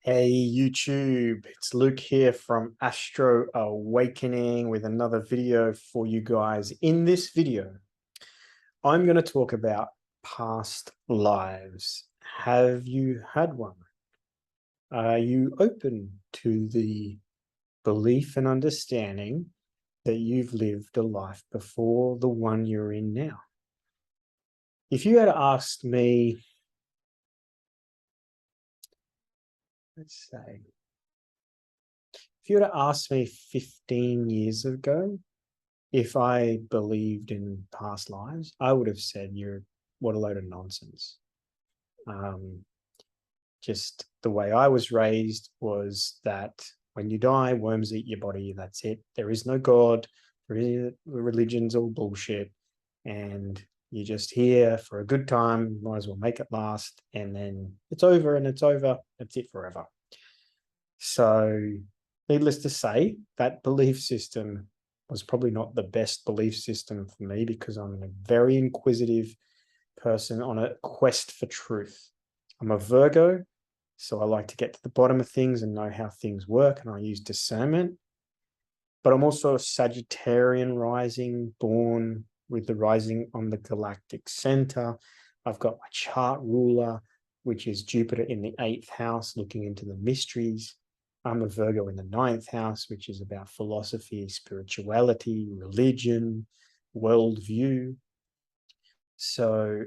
Hey YouTube, it's Luke here from Astro Awakening with another video for you guys. In this video, I'm going to talk about past lives. Have you had one? Are you open to the belief and understanding that you've lived a life before the one you're in now? If you had asked me, let's say, if you had asked me 15 years ago, if I believed in past lives, I would have said, what a load of nonsense. Just the way I was raised was that when you die, worms eat your body. That's it. There is no God. Religion's all bullshit. And you're just here for a good time. Might as well make it last. And then it's over and it's over. That's it forever. So needless to say, that belief system was probably not the best belief system for me because I'm a very inquisitive person on a quest for truth. I'm a Virgo, so I like to get to the bottom of things and know how things work, and I use discernment. But I'm also a Sagittarian rising, born with the rising on the galactic center. I've got my chart ruler, which is Jupiter in the 8th house, looking into the mysteries. I'm a Virgo in the 9th house, which is about philosophy, spirituality, religion, worldview. So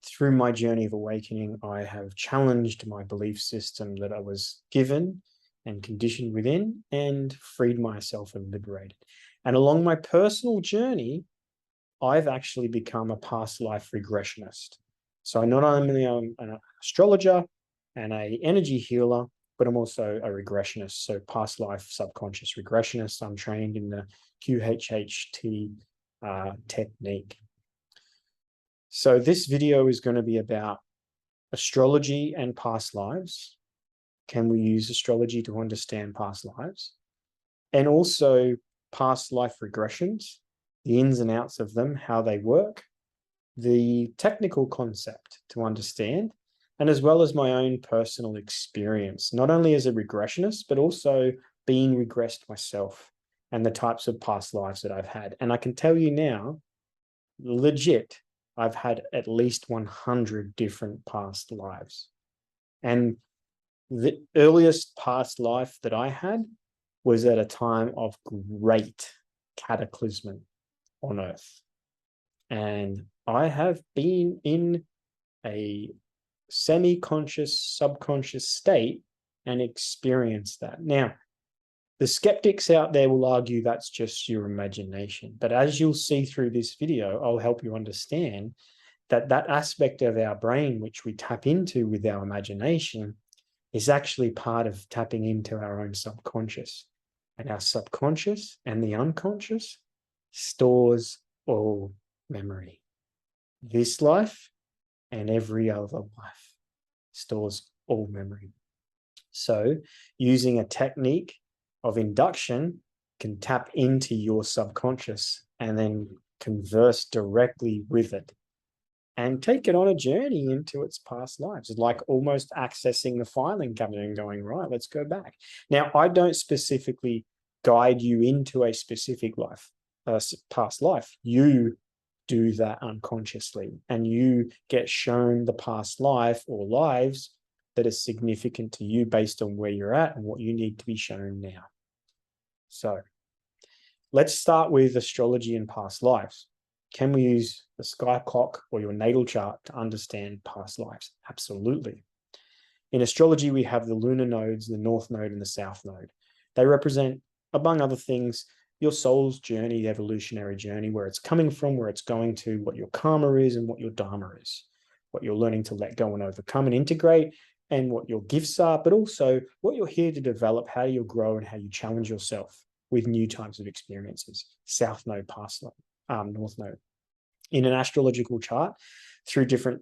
through my journey of awakening, I have challenged my belief system that I was given and conditioned within and freed myself and liberated. And along my personal journey, I've actually become a past life regressionist. So not only am I an astrologer and an energy healer, but I'm also a regressionist. So past life subconscious regressionist. I'm trained in the QHHT technique. So this video is going to be about astrology and past lives. Can we use astrology to understand past lives? And also past life regressions, the ins and outs of them, how they work, the technical concept to understand, and as well as my own personal experience, not only as a regressionist, but also being regressed myself and the types of past lives that I've had. And I can tell you now, legit, I've had at least 100 different past lives. And the earliest past life that I had was at a time of great cataclysm on Earth. And I have been in a semi-conscious, subconscious state and experienced that. Now, the skeptics out there will argue that's just your imagination. But as you'll see through this video, I'll help you understand that that aspect of our brain, which we tap into with our imagination, is actually part of tapping into our own subconscious. And our subconscious and the unconscious stores all memory. This life and every other life stores all memory. So using a technique of induction can tap into your subconscious and then converse directly with it and take it on a journey into its past lives. It's like almost accessing the filing cabinet and going, right, let's go back. Now, I don't specifically guide you into a specific life, past life. You do that unconsciously, and you get shown the past life or lives that are significant to you based on where you're at and what you need to be shown now. So let's start with astrology and past lives. Can we use the sky clock or your natal chart to understand past lives? Absolutely. In astrology, we have the lunar nodes, the north node and the south node. They represent, among other things, your soul's journey, the evolutionary journey, where it's coming from, where it's going to, what your karma is and what your dharma is, what you're learning to let go and overcome and integrate, and what your gifts are, but also what you're here to develop, how you'll grow and how you challenge yourself with new types of experiences. South node, past node, north node. In an astrological chart, through different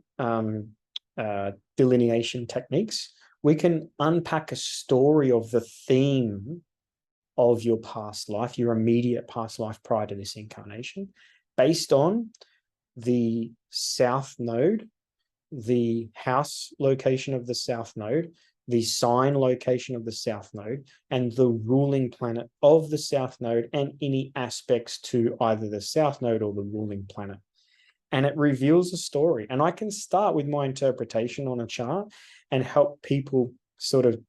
delineation techniques, we can unpack a story of the theme of your past life, your immediate past life prior to this incarnation, based on the south node, the house location of the south node, the sign location of the south node, and the ruling planet of the south node, and any aspects to either the south node or the ruling planet. And it reveals a story. And I can start with my interpretation on a chart and help people sort of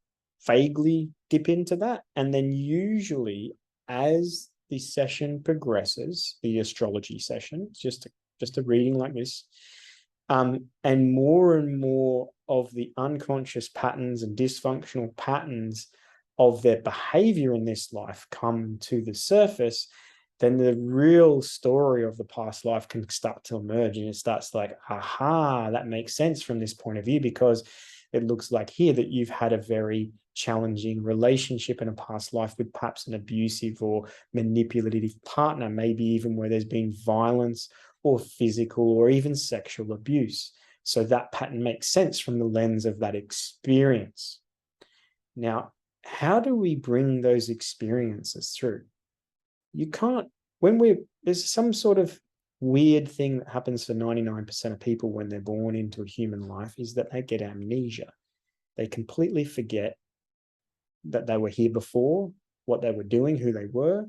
vaguely dip into that. And then usually as the session progresses, the astrology session, just a reading like this, and more of the unconscious patterns and dysfunctional patterns of their behavior in this life come to the surface, then the real story of the past life can start to emerge. And it starts like, aha, that makes sense from this point of view, because it looks like here that you've had a very challenging relationship in a past life with perhaps an abusive or manipulative partner, maybe even where there's been violence or physical or even sexual abuse. So that pattern makes sense from the lens of that experience. Now, how do we bring those experiences through? You can't, there's some sort of weird thing that happens for 99% of people when they're born into a human life, is that they get amnesia. They completely forget that they were here before, what they were doing, who they were.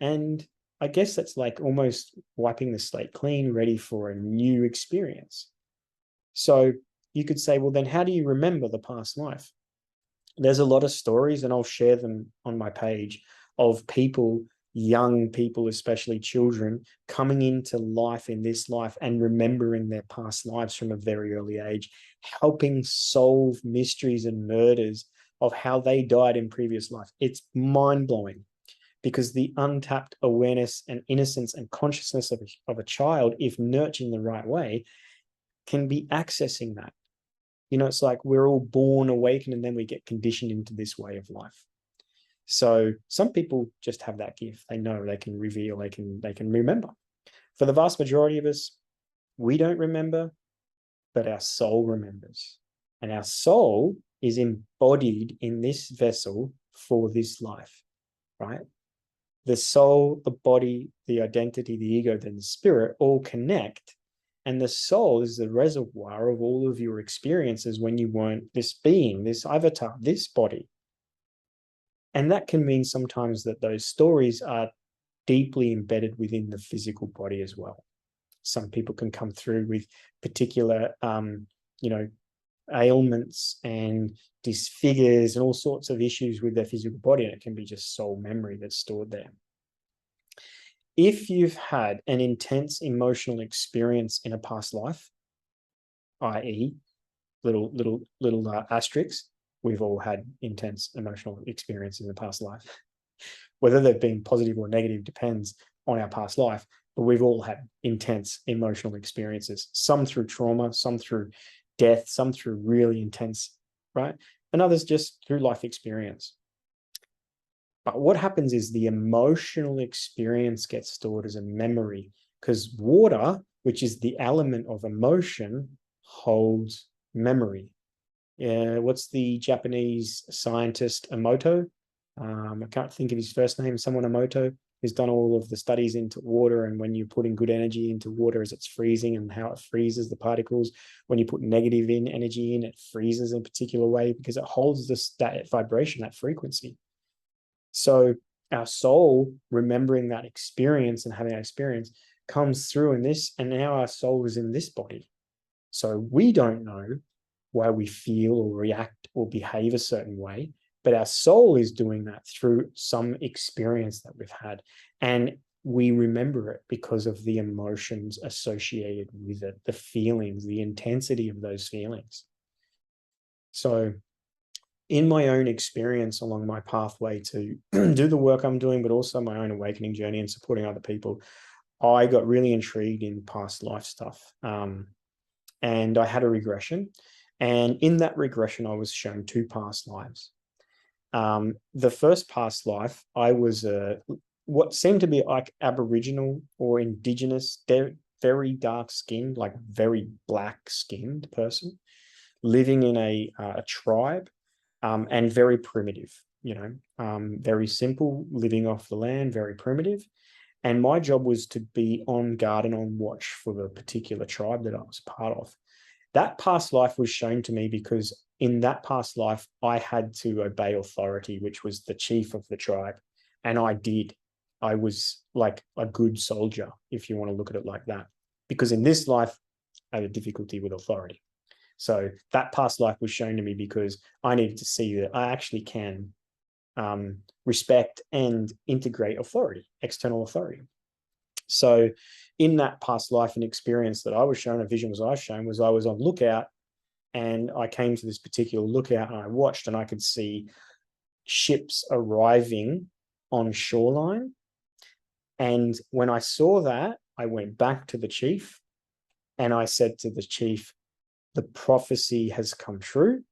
And I guess that's like almost wiping the slate clean, ready for a new experience. So you could say, well, then how do you remember the past life? There's a lot of stories, and I'll share them on my page, of people, young people, especially children, coming into life in this life and remembering their past lives from a very early age, helping solve mysteries and murders of how they died in previous life. It's mind-blowing, because the untapped awareness and innocence and consciousness of a child, if nurtured in the right way, can be accessing that. You know, it's like we're all born awakened and then we get conditioned into this way of life. So some people just have that gift. They know, they can reveal, they can remember. For the vast majority of us, we don't remember, but our soul remembers. And our soul is embodied in this vessel for this life, right? The soul, the body, the identity, the ego, then the spirit all connect. And the soul is the reservoir of all of your experiences when you weren't this being, this avatar, this body. And that can mean sometimes that those stories are deeply embedded within the physical body as well. Some people can come through with particular, ailments and disfigures and all sorts of issues with their physical body, and it can be just soul memory that's stored there. If you've had an intense emotional experience in a past life, i.e., little asterisks, we've all had intense emotional experience in the past life. Whether they've been positive or negative depends on our past life, but we've all had intense emotional experiences, some through trauma, some through death, some through really intense, right? And others just through life experience. But what happens is the emotional experience gets stored as a memory, because water, which is the element of emotion, holds memory. What's the Japanese scientist Emoto? I can't think of his first name. Someone Emoto, who's done all of the studies into water, and when you put in good energy into water as it's freezing and how it freezes the particles. When you put negative energy in, it freezes in a particular way because it holds that vibration, that frequency. So our soul, remembering that experience and having that experience, comes through in this, and now our soul is in this body. So we don't know why we feel or react or behave a certain way, but our soul is doing that through some experience that we've had. And we remember it because of the emotions associated with it, the feelings, the intensity of those feelings. So in my own experience along my pathway to do the work I'm doing, but also my own awakening journey and supporting other people, I got really intrigued in past life stuff. And I had a regression. And in that regression, I was shown two past lives. The first past life, I was what seemed to be like Aboriginal or Indigenous, very dark skinned, like very black skinned person living in a tribe, and very primitive, very simple, living off the land, very primitive. And my job was to be on guard and on watch for the particular tribe that I was part of. That past life was shown to me because in that past life, I had to obey authority, which was the chief of the tribe. And I did. I was like a good soldier, if you want to look at it like that. Because in this life, I had a difficulty with authority. So that past life was shown to me because I needed to see that I actually can respect and integrate authority, external authority. So in that past life and experience that I was shown, a vision was I was shown, was I was on lookout, and I came to this particular lookout and I watched, and I could see ships arriving on shoreline. And when I saw that, I went back to the chief and I said to the chief, the prophecy has come true.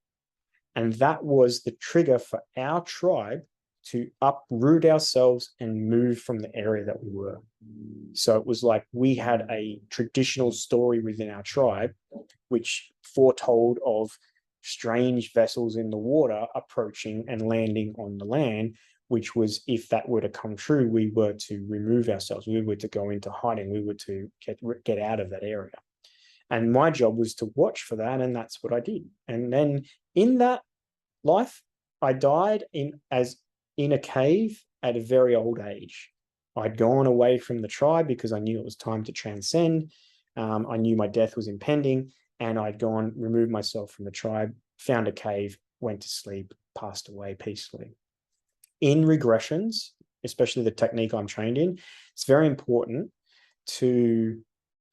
And that was the trigger for our tribe to uproot ourselves and move from the area that we were. So it was like we had a traditional story within our tribe, which foretold of strange vessels in the water approaching and landing on the land, which was, if that were to come true, we were to remove ourselves. We were to go into hiding. We were to get out of that area. And my job was to watch for that, and that's what I did. And then in that life, I died in a cave at a very old age. I'd gone away from the tribe because I knew it was time to transcend. I knew my death was impending, and I'd gone, removed myself from the tribe, found a cave, went to sleep, passed away peacefully. In regressions, especially the technique I'm trained in, it's very important to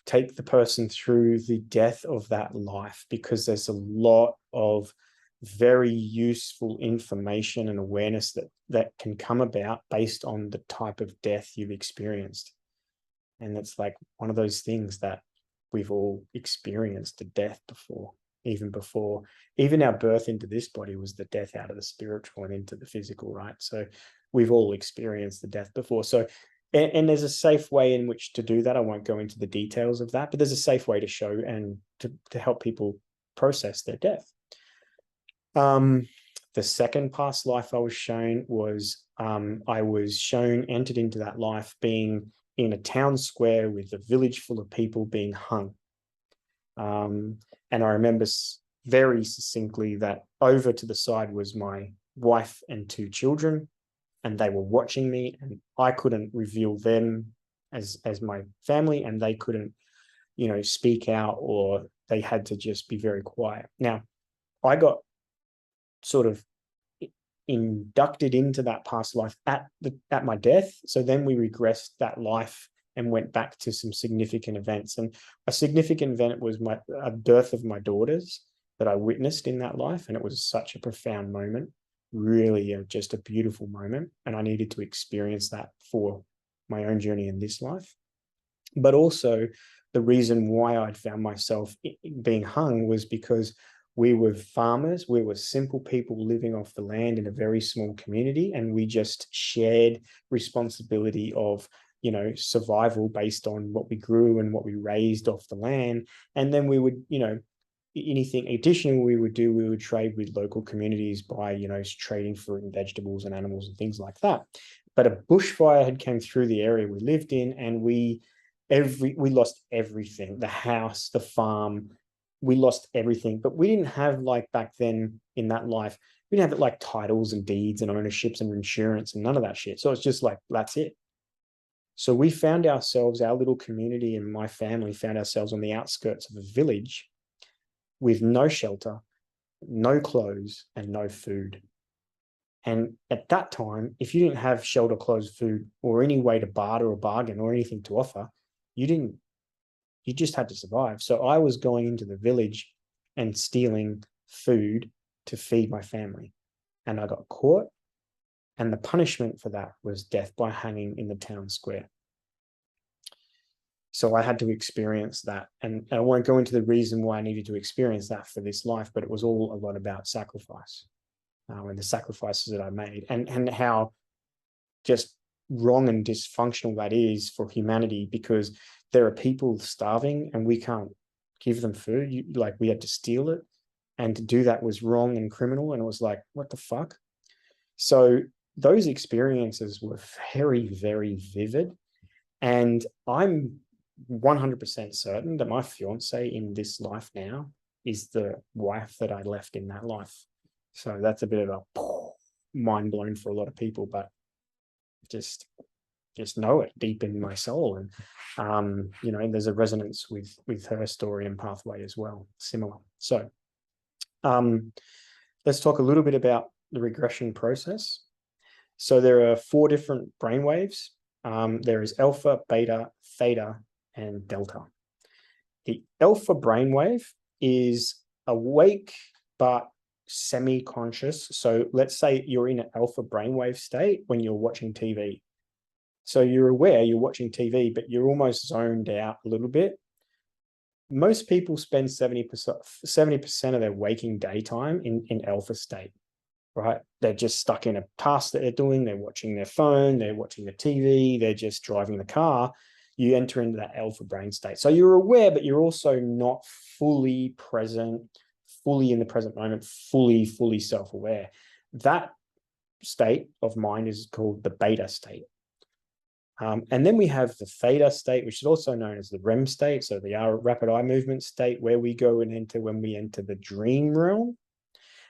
take the person through the death of that life, because there's a lot of very useful information and awareness that can come about based on the type of death you've experienced. And it's like one of those things that we've all experienced a death before. Even our birth into this body was the death out of the spiritual and into the physical, right? So we've all experienced the death before. So, and there's a safe way in which to do that. I won't go into the details of that, but there's a safe way to show and to help people process their death. The second past life I was shown was entered into that life being in a town square with a village full of people being hung. And I remember very succinctly that over to the side was my wife and 2 children, and they were watching me, and I couldn't reveal them as my family, and they couldn't, speak out, or they had to just be very quiet. Now, I got sort of inducted into that past life at my death. So then we regressed that life and went back to some significant events. And a significant event was a birth of my daughters that I witnessed in that life. And it was such a profound moment, really just a beautiful moment. And I needed to experience that for my own journey in this life. But also the reason why I'd found myself being hung was because we were farmers. We were simple people living off the land in a very small community. And we just shared responsibility of, survival based on what we grew and what we raised off the land. And then we would, anything additional we would trade with local communities by, trading fruit and vegetables and animals and things like that. But a bushfire had came through the area we lived in, and we lost everything, the house, the farm. We lost everything, but we didn't have, like back then in that life, we didn't have like titles and deeds and ownerships and insurance and none of that shit. So it's just like, that's it. So we found ourselves, our little community and my family found ourselves on the outskirts of a village with no shelter, no clothes, and no food. And at that time, if you didn't have shelter, clothes, food, or any way to barter or bargain or anything to offer, you just had to survive. So I was going into the village and stealing food to feed my family. And I got caught. And the punishment for that was death by hanging in the town square. So I had to experience that. And I won't go into the reason why I needed to experience that for this life, but it was all a lot about sacrifice and the sacrifices that I made, and how just wrong and dysfunctional that is for humanity, because there are people starving and we can't give them food. We had to steal it, and to do that was wrong and criminal. And it was like, what the fuck? So those experiences were very, very vivid. And I'm 100% certain that my fiance in this life now is the wife that I left in that life. So that's a bit of a mind blown for a lot of people, but just know it deep in my soul. And there's a resonance with her story and pathway as well, similar. So let's talk a little bit about the regression process. So there are 4 different brainwaves. There is alpha, beta, theta, and delta. The alpha brainwave is awake but semi-conscious. So let's say you're in an alpha brainwave state when you're watching TV. So you're aware you're watching TV, but you're almost zoned out a little bit. Most people spend 70% of their waking daytime in alpha state, right? They're just stuck in a task that they're doing. They're watching their phone, they're watching the TV, they're just driving the car. You enter into that alpha brain state. So you're aware, but you're also not fully present, fully in the present moment, fully self-aware. That state of mind is called the beta state. And then we have the theta state, which is also known as the REM state, so the rapid eye movement state, where we go and enter when we enter the dream realm.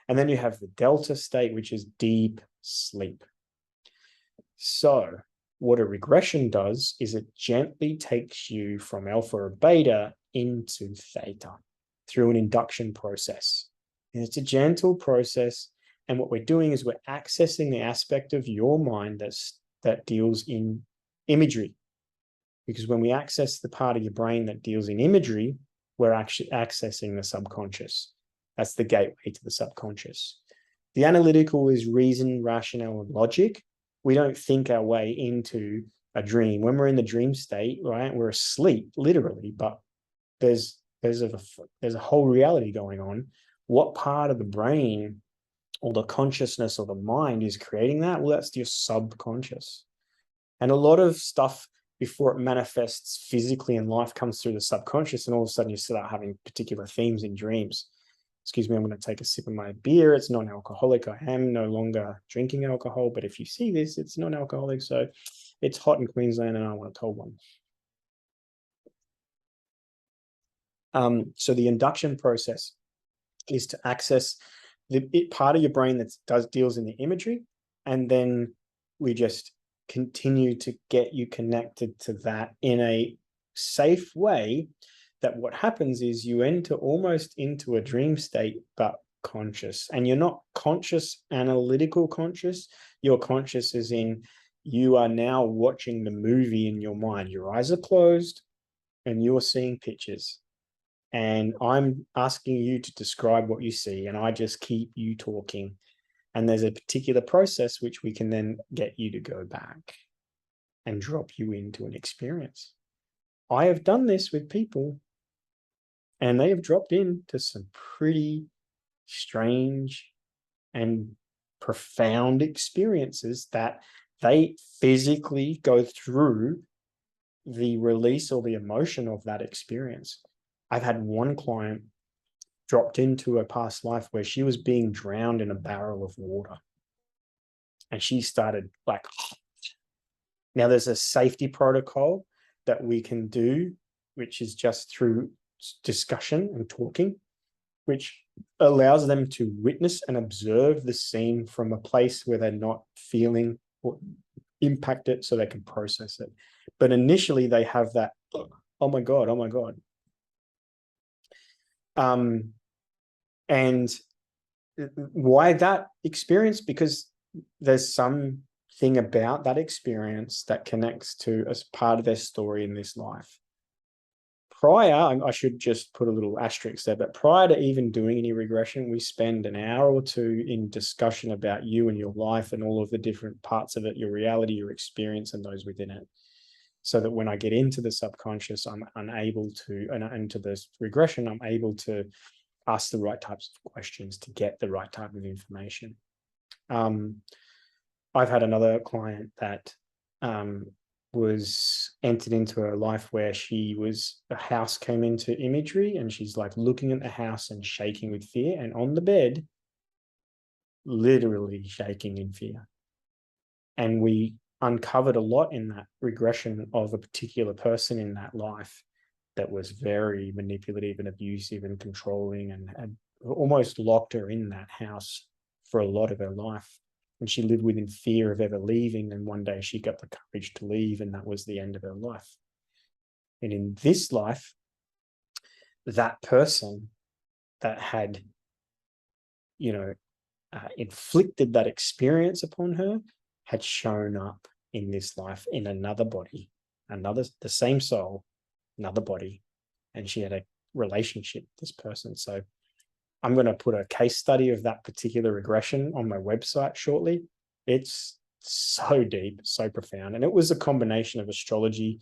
And then you have the delta state, which is deep sleep. So what a regression does is it gently takes you from alpha or beta into theta through an induction process. And it's a gentle process. And what we're doing is we're accessing the aspect of your mind that deals in imagery. Because when we access the part of your brain that deals in imagery, we're actually accessing the subconscious. That's the gateway to the subconscious. The analytical is reason, rationale, and logic. We don't think our way into a dream. When we're in the dream state, right, we're asleep, literally, but there's a whole reality going on. What part of the brain or the consciousness or the mind is creating that? Well, that's your subconscious. And a lot of stuff before it manifests physically in life comes through the subconscious, and all of a sudden you start having particular themes in dreams. Excuse me, I'm going to take a sip of my beer. It's non-alcoholic. I am no longer drinking alcohol, but if you see this, it's non-alcoholic. So it's hot in Queensland and I want a cold one. So the induction process is to access the part of your brain that deals in the imagery, and then we just continue to get you connected to that in a safe way. That what happens is you enter almost into a dream state, but conscious. And you're not conscious, analytical conscious. You're conscious as in you are now watching the movie in your mind. Your eyes are closed and you're seeing pictures. And I'm asking you to describe what you see, and I just keep you talking. And there's a particular process which we can then get you to go back and drop you into an experience. I have done this with people, and they have dropped into some pretty strange and profound experiences that they physically go through the release or the emotion of that experience. I've had one client dropped into a past life where she was being drowned in a barrel of water. And she started like, now there's a safety protocol that we can do, which is just through discussion and talking, which allows them to witness and observe the scene from a place where they're not feeling or impacted, so they can process it. But initially they have that, oh my God. And why that experience? Because there's something about that experience that connects to as part of their story in this life. Prior, I should just put a little asterisk there, but prior to even doing any regression, we spend an hour or two in discussion about you and your life and all of the different parts of it, your reality, your experience, and those within it. So that when I get into the subconscious, I'm unable to, and into this regression, I'm able to ask the right types of questions to get the right type of information. I've had another client that was entered into a life where a house came into imagery, and she's like looking at the house and shaking with fear, and on the bed, literally shaking in fear. And we uncovered a lot in that regression of a particular person in that life. that was very manipulative and abusive and controlling, and had almost locked her in that house for a lot of her life. And she lived within fear of ever leaving. And one day she got the courage to leave, and that was the end of her life. And in this life, that person that had, inflicted that experience upon her had shown up in this life in another body, the same soul, another body, and she had a relationship with this person. So I'm going to put a case study of that particular regression on my website shortly. It's so deep, so profound. And it was a combination of astrology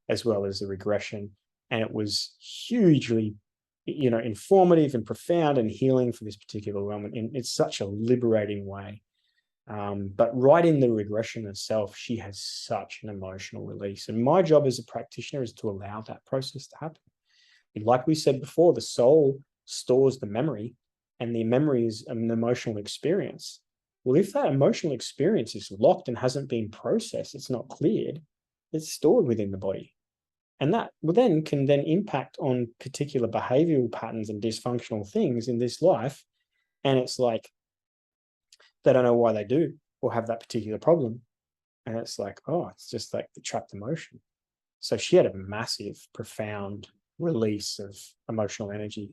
as well as a regression. And it was hugely, informative and profound and healing for this particular woman. And it's such a liberating way. But right in the regression itself, she has such an emotional release. And my job as a practitioner is to allow that process to happen. And like we said before, the soul stores the memory, and the memory is an emotional experience. Well, if that emotional experience is locked and hasn't been processed, it's not cleared, it's stored within the body. And that can impact on particular behavioral patterns and dysfunctional things in this life. And it's like, they don't know why they do or have that particular problem. And it's like, oh, it's just like the trapped emotion. So she had a massive, profound release of emotional energy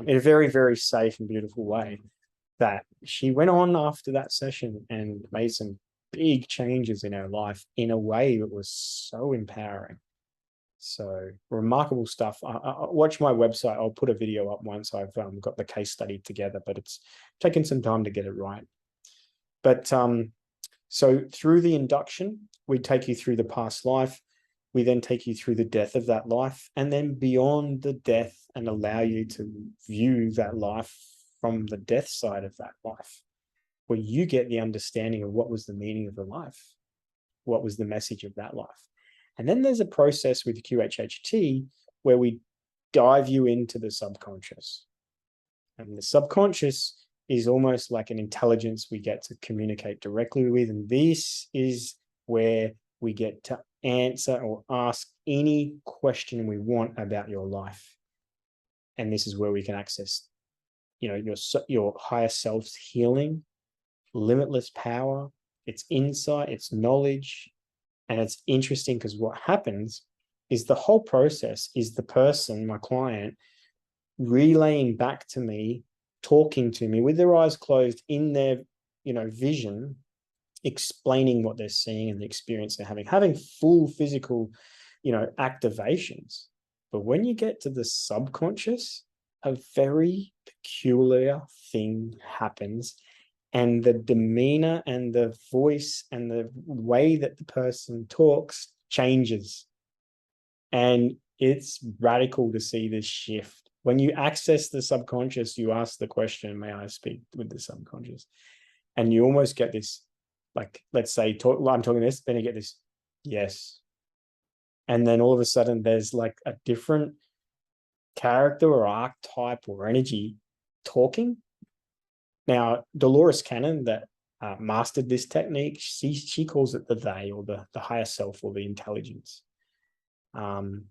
in a very, very safe and beautiful way, that she went on after that session and made some big changes in her life in a way that was so empowering. So remarkable stuff. Watch my website. I'll put a video up once I've got the case study together, but it's taken some time to get it right. But so through the induction, we take you through the past life. We then take you through the death of that life, and then beyond the death, and allow you to view that life from the death side of that life, where you get the understanding of what was the meaning of the life, what was the message of that life. And then there's a process with QHHT where we dive you into the subconscious. And the subconscious is almost like an intelligence we get to communicate directly with. And this is where we get to answer or ask any question we want about your life. And this is where we can access, your higher self's healing, limitless power, its insight, its knowledge. And it's interesting because what happens is the whole process is the person, my client, relaying back to me, talking to me with their eyes closed in their, vision, explaining what they're seeing and the experience they're having full physical, activations. But when you get to the subconscious, a very peculiar thing happens, and the demeanor and the voice and the way that the person talks changes. And it's radical to see this shift. When you access the subconscious, you ask the question, may I speak with the subconscious? And you almost get this, like, let's say, I'm talking this, then you get this, yes. And then all of a sudden there's like a different character or archetype or energy talking. Now, Dolores Cannon, that mastered this technique, she calls it the they, or the higher self, or the intelligence. And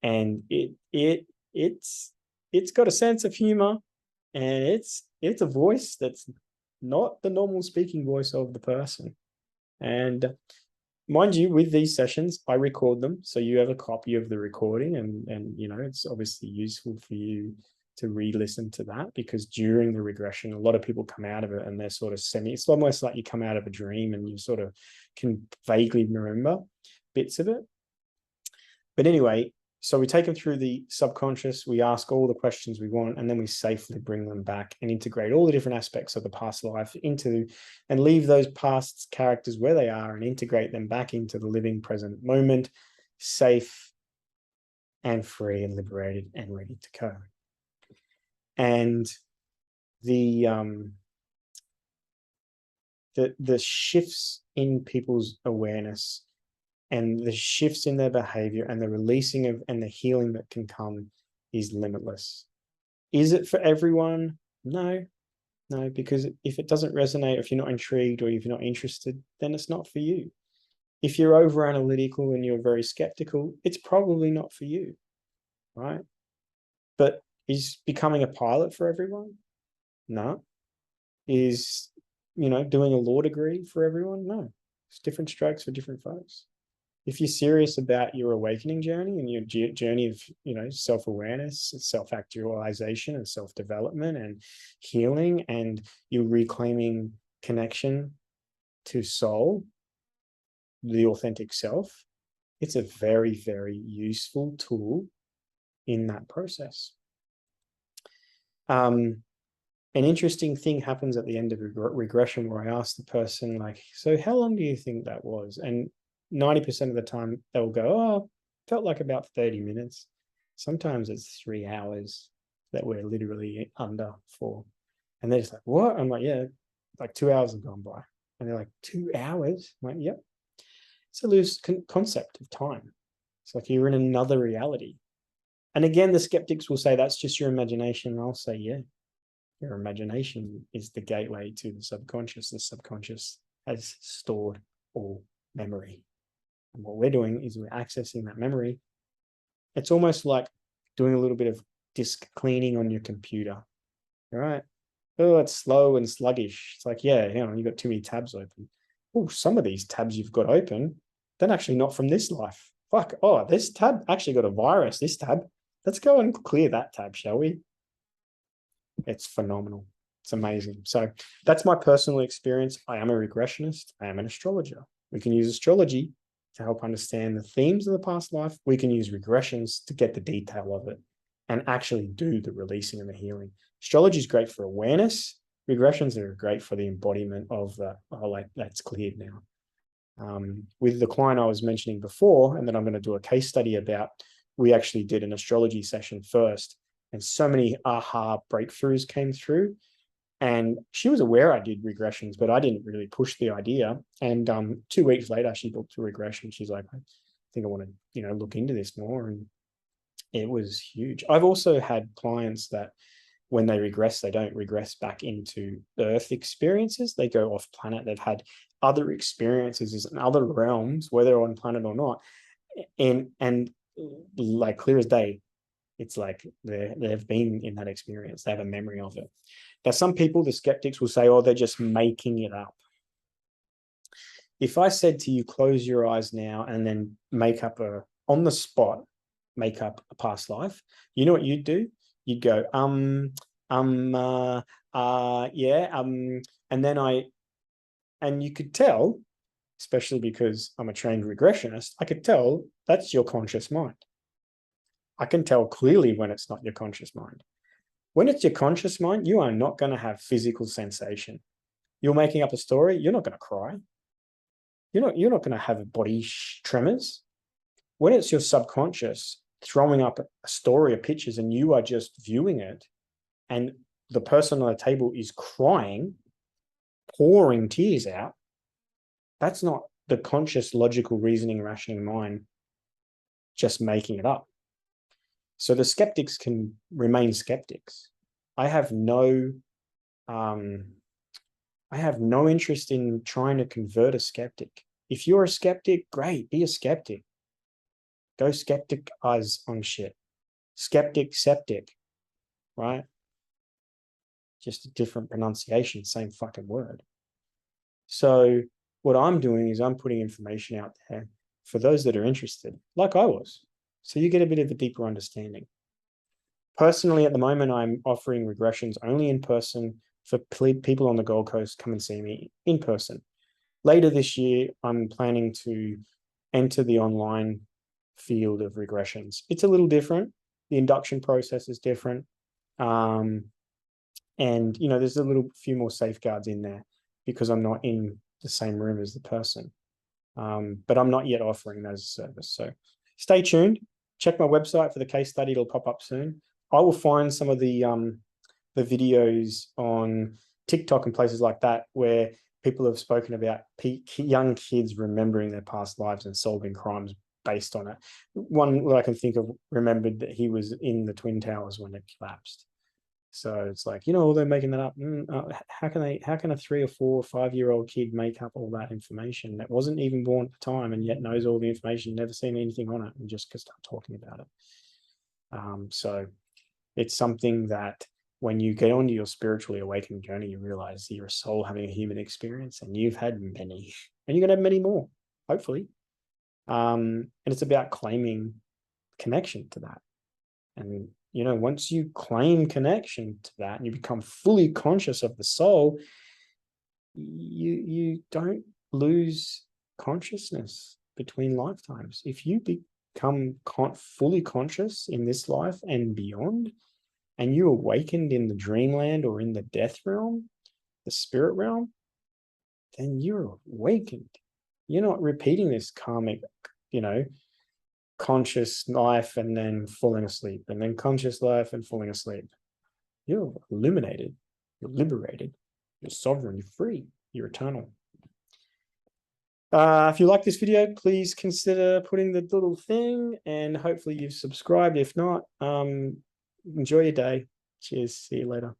it's got a sense of humor, and it's a voice that's not the normal speaking voice of the person. And mind you, with these sessions, I record them, so you have a copy of the recording, and it's obviously useful for you to re-listen to that, because during the regression, a lot of people come out of it and they're sort of it's almost like you come out of a dream and you sort of can vaguely remember bits of it. But anyway, so we take them through the subconscious, we ask all the questions we want, and then we safely bring them back and integrate all the different aspects of the past life into, and leave those past characters where they are and integrate them back into the living present moment, safe and free and liberated and ready to go. And the shifts in people's awareness and the shifts in their behavior and the releasing of and the healing that can come is limitless. Is it for everyone? No, because if it doesn't resonate, if you're not intrigued or if you're not interested, then it's not for you. If you're over analytical and you're very skeptical, it's probably not for you. right? But is becoming a pilot for everyone? No. Is, doing a law degree for everyone? No. It's different strokes for different folks. If you're serious about your awakening journey and your journey of, self-awareness, self-actualization and self-development and healing, and you're reclaiming connection to soul, the authentic self, it's a very, very useful tool in that process. An interesting thing happens at the end of regression where I ask the person, like, so how long do you think that was? And 90% of the time they'll go, oh, felt like about 30 minutes. Sometimes it's 3 hours that we're literally under for. And they're just like, what? I'm like, yeah, like 2 hours have gone by. And they're like, 2 hours? I'm like, yep. It's a loose concept of time. It's like you're in another reality. And again, the skeptics will say that's just your imagination. And I'll say, yeah, your imagination is the gateway to the subconscious. The subconscious has stored all memory. And what we're doing is we're accessing that memory. It's almost like doing a little bit of disk cleaning on your computer. All right. Oh, it's slow and sluggish. It's like, yeah, you've got too many tabs open. Oh, some of these tabs you've got open, they're actually not from this life. Fuck. Oh, this tab actually got a virus, this tab. Let's go and clear that tab, shall we? It's phenomenal. It's amazing. So that's my personal experience. I am a regressionist. I am an astrologer. We can use astrology to help understand the themes of the past life. We can use regressions to get the detail of it and actually do the releasing and the healing. Astrology is great for awareness. Regressions are great for the embodiment of the, like, that's cleared now. With the client I was mentioning before, and then I'm going to do a case study about, we actually did an astrology session first, and so many aha breakthroughs came through. And she was aware I did regressions, but I didn't really push the idea. And 2 weeks later, she booked a regression. She's like, I think I want to, look into this more. And it was huge. I've also had clients that when they regress, they don't regress back into Earth experiences. They go off planet. They've had other experiences in other realms, whether on planet or not. And like clear as day, it's like they've been in that experience. They have a memory of it. Now, some people, the skeptics, will say, oh, they're just making it up. If I said to you, close your eyes now and then on the spot, make up a past life, you know what you'd do? You'd go, yeah, and you could tell, especially because I'm a trained regressionist, I could tell that's your conscious mind. I can tell clearly when it's not your conscious mind. When it's your conscious mind, you are not going to have physical sensation. You're making up a story. You're not going to cry. You're not going to have body tremors. When it's your subconscious throwing up a story of pictures and you are just viewing it, and the person on the table is crying, pouring tears out, that's not the conscious, logical, reasoning, rationing mind just making it up. So the skeptics can remain skeptics. I have no interest in trying to convert a skeptic. If you're a skeptic, great, be a skeptic. Go skepticize on shit. Skeptic, septic, right? Just a different pronunciation, same fucking word. So what I'm doing is I'm putting information out there for those that are interested, like I was. So you get a bit of a deeper understanding. Personally, at the moment, I'm offering regressions only in person for people on the Gold Coast. Come and see me in person. Later this year, I'm planning to enter the online field of regressions. It's a little different. The induction process is different. And, there's a few more safeguards in there because I'm not in the same room as the person. But I'm not yet offering that as a service. So stay tuned. Check my website for the case study. It'll pop up soon. I will find some of the videos on TikTok and places like that where people have spoken about young kids remembering their past lives and solving crimes based on it. One that I can think of remembered that he was in the Twin Towers when it collapsed. So it's like, they're making that up. How can a 3 or 4 or 5-year-old kid make up all that information that wasn't even born at the time and yet knows all the information, never seen anything on it, and just can start talking about it? So it's something that when you get onto your spiritually awakening journey, you realize you're a soul having a human experience, and you've had many, and you're going to have many more, hopefully. And it's about claiming connection to that. And, you know, once you claim connection to that and you become fully conscious of the soul, you don't lose consciousness between lifetimes. If you become fully conscious in this life and beyond, and you awakened in the dreamland or in the death realm, the spirit realm, then you're awakened. You're not repeating this karmic, you know, conscious life and then falling asleep, and then conscious life and falling asleep. You're illuminated, you're liberated, you're sovereign, you're free, you're eternal. If you like this video, please consider putting the little thing, and hopefully you've subscribed. If not, enjoy your day. Cheers. See you later.